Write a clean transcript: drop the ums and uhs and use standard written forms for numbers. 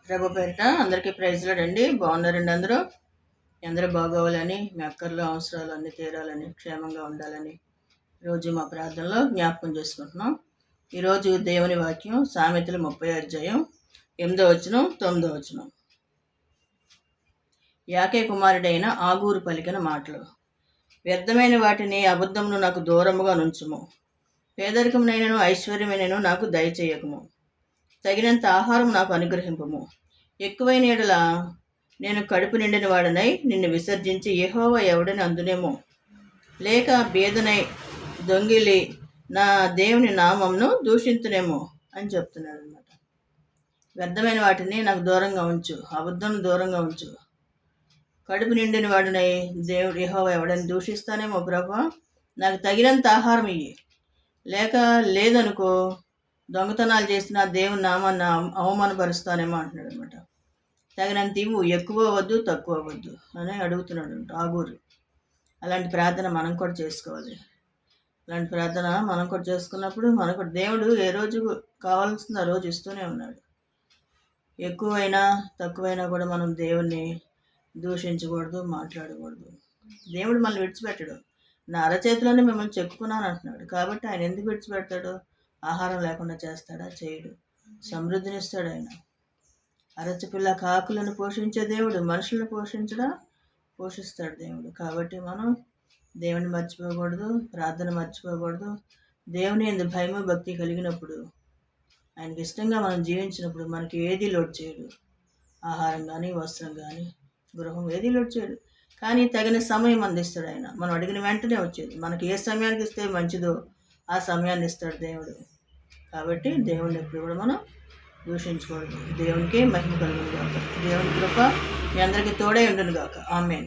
ప్రభు పేరిట అందరికీ ప్రైజ్లాడ్ అండి. బాగున్నారండి అందరూ? అందరూ బాగోవాలని, మీ అక్కర్లు అవసరాలు అన్నీ తీరాలని, క్షేమంగా ఉండాలని రోజు మా ప్రార్థనలో జ్ఞాపకం చేసుకుంటున్నాం. ఈరోజు దేవుని వాక్యం సామెతలు 30వ అధ్యాయం 8వ వచనం 9వ వచనం. యాకే కుమారుడైన ఆగూరు పలికిన మాటలు. వ్యర్థమైన వాటిని అబద్ధమును నాకు దూరముగా నుంచుము. పేదరికమునైనను ఐశ్వర్యమైనను నాకు దయచేయకము. తగినంత ఆహారం నాకు అనుగ్రహింపము. ఎక్కువైన ఎడల నేను కడుపు నిండిన వాడనై నిన్ను విసర్జించి యెహోవా ఎవడని అందునేమో, లేక బేదనై దొంగిలి నా దేవుని నామంను దూషించునేమో అని చెప్తున్నాడు అనమాట. వ్యర్థమైన వాటిని నాకు దూరంగా ఉంచు, అబద్ధం దూరంగా ఉంచు. కడుపు నిండిన వాడినై దేవుడు యెహోవా ఎవడని దూషిస్తానేమో ప్రభా, నాకు తగినంత ఆహారం ఇయ్యి. లేక లేదనుకో దొంగతనాలు చేసిన దేవుని నామాన్ని అవమానపరుస్తానేమో అంటున్నాడు అనమాట. తగినంత ఇవ్వు, ఎక్కువ వద్దు తక్కువ వద్దు అని అడుగుతున్నాడు ఆగూరు. అలాంటి ప్రార్థన మనం కూడా చేసుకోవాలి. అలాంటి ప్రార్థన మనం కూడా చేసుకున్నప్పుడు మనకు దేవుడు ఏ రోజు కావాల్సిన ఆ రోజు ఇస్తూనే ఉన్నాడు. ఎక్కువైనా తక్కువైనా కూడా మనం దేవుణ్ణి దూషించకూడదు, మాట్లాడకూడదు. దేవుడు మనల్ని విడిచిపెట్టడు. నా అరచేతిలోనే మిమ్మల్ని చెక్కుకున్నాను అంటున్నాడు. కాబట్టి ఆయన ఎందుకు విడిచిపెడతాడు? ఆహారం లేకుండా చేస్తాడా? చేయడు. సమృద్ధినిస్తాడు ఆయన. అరచిపిల్ల కాకులను పోషించే దేవుడు మనుషులను పోషిస్తాడు దేవుడు. కాబట్టి మనం దేవుని మర్చిపోకూడదు, ప్రార్థన మర్చిపోకూడదు. దేవుని యందు భయము భక్తి కలిగినప్పుడు, ఆయనకి ఇష్టంగా మనం జీవించినప్పుడు మనకి ఏది లోటు చేయడు. ఆహారం కానీ, వస్త్రం కానీ, గృహం ఏది లోటు చేయడు. కానీ తగిన సమయం అందిస్తాడు ఆయన. మనం అడిగిన వెంటనే వచ్చేది. మనకి ఏ సమయానికి ఇస్తే మంచిదో ఆ సమయాన్ని ఇస్తాడు దేవుడు. కాబట్టి దేవుడిని ఎప్పుడు కూడా మనం దూషించకూడదు. దేవునికి మహిమ కలుగును గాక. దేవుని కృప మీ అందరికీ తోడై ఉండును గాక. ఆమేన్.